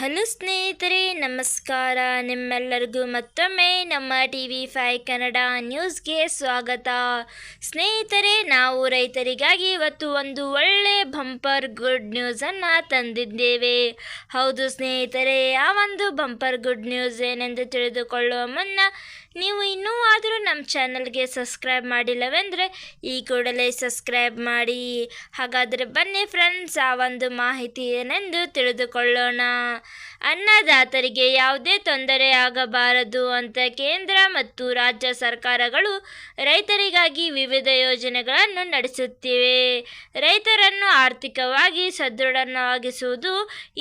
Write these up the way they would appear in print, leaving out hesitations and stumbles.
Hello ಸ್ನೇಹಿತರೆ, ನಮಸ್ಕಾರ. ನಿಮ್ಮೆಲ್ಲರಿಗೂ ಮತ್ತೊಮ್ಮೆ ನಮ್ಮ TV5 ಕನ್ನಡ ನ್ಯೂಸ್ಗೆ ಸ್ವಾಗತ. ಸ್ನೇಹಿತರೆ, ನಾವು ರೈತರಿಗಾಗಿ ಇವತ್ತು ಒಂದು ಒಳ್ಳೆ ಬಂಪರ್ ಗುಡ್ ನ್ಯೂಸನ್ನು ತಂದಿದ್ದೇವೆ. ಹೌದು ಸ್ನೇಹಿತರೆ, ಆ ಒಂದು ಬಂಪರ್ ಗುಡ್ ನ್ಯೂಸ್ ಏನೆಂದು ತಿಳಿದುಕೊಳ್ಳುವ ಮುನ್ನ ನೀವು ಇನ್ನೂ ಆದರೂ ನಮ್ಮ ಚಾನಲ್ಗೆ ಸಬ್ಸ್ಕ್ರೈಬ್ ಮಾಡಿಲ್ಲವೆಂದರೆ ಈ ಕೂಡಲೇ ಸಬ್ಸ್ಕ್ರೈಬ್ ಮಾಡಿ. ಹಾಗಾದರೆ ಬನ್ನಿ ಫ್ರೆಂಡ್ಸ್, ಆ ಒಂದು ಮಾಹಿತಿ ಏನೆಂದು ತಿಳಿದುಕೊಳ್ಳೋಣ. ಅನ್ನದಾತರಿಗೆ ಯಾವುದೇ ತೊಂದರೆ ಆಗಬಾರದು ಅಂತ ಕೇಂದ್ರ ಮತ್ತು ರಾಜ್ಯ ಸರ್ಕಾರಗಳು ರೈತರಿಗಾಗಿ ವಿವಿಧ ಯೋಜನೆಗಳನ್ನು ನಡೆಸುತ್ತಿವೆ. ರೈತರನ್ನು ಆರ್ಥಿಕವಾಗಿ ಸದೃಢವಾಗಿಸುವುದು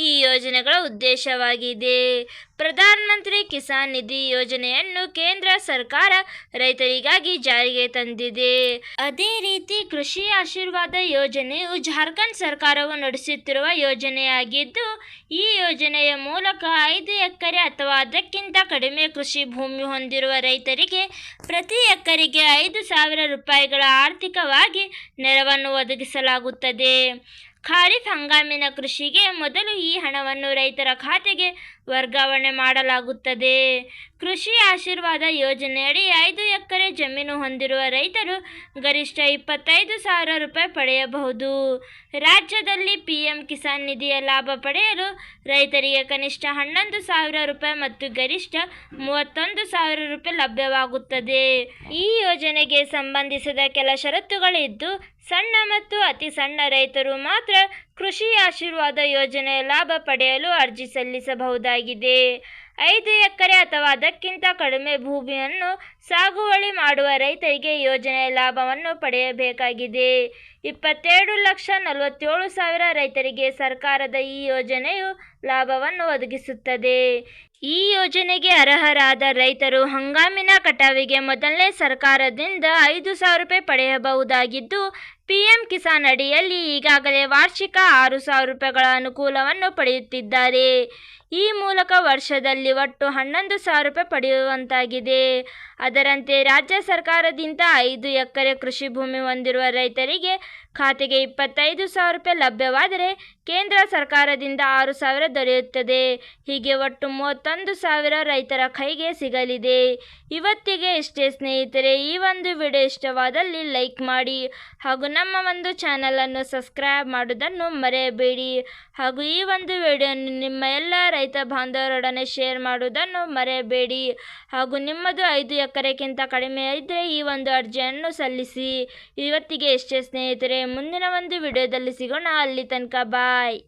ಈ ಯೋಜನೆಗಳ ಉದ್ದೇಶವಾಗಿದೆ. ಪ್ರಧಾನಮಂತ್ರಿ ಕಿಸಾನ್ ನಿಧಿ ಯೋಜನೆಯನ್ನು ಕೇಂದ್ರ ಸರ್ಕಾರ ರೈತರಿಗಾಗಿ ಜಾರಿಗೆ ತಂದಿದೆ. ಅದೇ ರೀತಿ ಕೃಷಿ ಆಶೀರ್ವಾದ ಯೋಜನೆಯು ಜಾರ್ಖಂಡ್ ಸರ್ಕಾರವು ನಡೆಸುತ್ತಿರುವ ಯೋಜನೆಯಾಗಿದ್ದು, ಈ ಯೋಜನೆಯ ಮೂಲಕ 5 ಎಕರೆ ಅಥವಾ ಅದಕ್ಕಿಂತ ಕಡಿಮೆ ಕೃಷಿ ಭೂಮಿ ಹೊಂದಿರುವ ರೈತರಿಗೆ ಪ್ರತಿ ಎಕರೆಗೆ 5,000 ರೂಪಾಯಿಗಳ ಆರ್ಥಿಕವಾಗಿ ನೆರವನ್ನು ಒದಗಿಸಲಾಗುತ್ತದೆ. ಖಾರಿಫ್ ಹಂಗಾಮಿನ ಕೃಷಿಗೆ ಮೊದಲು ಈ ಹಣವನ್ನು ರೈತರ ಖಾತೆಗೆ ವರ್ಗಾವಣೆ ಮಾಡಲಾಗುತ್ತದೆ. ಕೃಷಿ ಆಶೀರ್ವಾದ ಯೋಜನೆಯಡಿ 5 ಎಕರೆ ಜಮೀನು ಹೊಂದಿರುವ ರೈತರು ಗರಿಷ್ಠ 25,000 ರೂಪಾಯಿ ಪಡೆಯಬಹುದು. ರಾಜ್ಯದಲ್ಲಿ PM ಕಿಸಾನ್ ನಿಧಿಯ ಲಾಭ ಪಡೆಯಲು ರೈತರಿಗೆ ಕನಿಷ್ಠ 11,000 ರೂಪಾಯಿ ಮತ್ತು ಗರಿಷ್ಠ 31,000 ರೂಪಾಯಿ ಲಭ್ಯವಾಗುತ್ತದೆ. ಈ ಯೋಜನೆಗೆ ಸಂಬಂಧಿಸಿದ ಕೆಲ ಷರತ್ತುಗಳಿದ್ದು, ಸಣ್ಣ ಮತ್ತು ಅತಿ ಸಣ್ಣ ರೈತರು ಮಾತ್ರ ಕೃಷಿ ಆಶೀರ್ವಾದ ಯೋಜನೆಯ ಲಾಭ ಪಡೆಯಲು ಅರ್ಜಿ ಸಲ್ಲಿಸಬಹುದಾಗಿದೆ. 5 ಎಕರೆ ಅಥವಾ ಅದಕ್ಕಿಂತ ಕಡಿಮೆ ಭೂಮಿಯನ್ನು ಸಾಗುವಳಿ ಮಾಡುವ ರೈತರಿಗೆ ಯೋಜನೆಯ ಲಾಭವನ್ನು ಪಡೆಯಬೇಕಾಗಿದೆ. 22,47,000 ರೈತರಿಗೆ ಸರ್ಕಾರದ ಈ ಯೋಜನೆಯು ಲಾಭವನ್ನು ಒದಗಿಸುತ್ತದೆ. ಈ ಯೋಜನೆಗೆ ಅರ್ಹರಾದ ರೈತರು ಹಂಗಾಮಿನ ಕಟಾವಿಗೆ ಮೊದಲನೇ ಸರ್ಕಾರದಿಂದ 5,000 ರೂಪಾಯಿ ಪಡೆಯಬಹುದಾಗಿದ್ದು, PM ಕಿಸಾನ್ ಅಡಿಯಲ್ಲಿ ಈಗಾಗಲೇ ವಾರ್ಷಿಕ 6,000 ರೂಪಾಯಿಗಳ ಅನುಕೂಲವನ್ನು ಪಡೆಯುತ್ತಿದ್ದಾರೆ. ಈ ಮೂಲಕ ವರ್ಷದಲ್ಲಿ ಒಟ್ಟು 11,000 ರೂಪಾಯಿ ಪಡೆಯುವಂತಾಗಿದೆ. ಅದರಂತೆ ರಾಜ್ಯ ಸರ್ಕಾರದಿಂದ 5 ಎಕರೆ ಕೃಷಿ ಭೂಮಿ ಹೊಂದಿರುವ ರೈತರಿಗೆ ಖಾತೆಗೆ 25,000 ರೂಪಾಯಿ ಲಭ್ಯವಾದರೆ ಕೇಂದ್ರ ಸರ್ಕಾರದಿಂದ 6,000 ದೊರೆಯುತ್ತದೆ. ಹೀಗೆ ಒಟ್ಟು 31,000 ರೈತರ ಕೈಗೆ ಸಿಗಲಿದೆ. ಇವತ್ತಿಗೆ ಇಷ್ಟೇ ಸ್ನೇಹಿತರೆ. ಈ ಒಂದು ವಿಡಿಯೋ ಇಷ್ಟವಾದಲ್ಲಿ ಲೈಕ್ ಮಾಡಿ ಹಾಗೂ ನಮ್ಮ ಒಂದು ಚಾನಲನ್ನು ಸಬ್ಸ್ಕ್ರೈಬ್ ಮಾಡುವುದನ್ನು ಮರೆಯಬೇಡಿ. ಹಾಗೂ ಈ ಒಂದು ವಿಡಿಯೋವನ್ನು ನಿಮ್ಮ ಎಲ್ಲ ರೈತ ಬಾಂಧವರೊಡನೆ ಶೇರ್ ಮಾಡುವುದನ್ನು ಮರೆಯಬೇಡಿ. ಹಾಗೂ ನಿಮ್ಮದು 5 ಎಕರೆಗಿಂತ ಕಡಿಮೆ ಇದ್ದರೆ ಈ ಒಂದು ಅರ್ಜಿಯನ್ನು ಸಲ್ಲಿಸಿ. ಇವತ್ತಿಗೆ ಇಷ್ಟೇ ಸ್ನೇಹಿತರೆ. ಮುಂದಿನ ಒಂದು ವಿಡಿಯೋದಲ್ಲಿ ಸಿಗೋಣ. ಅಲ್ಲಿ ತನಕ ಬಾಯ್.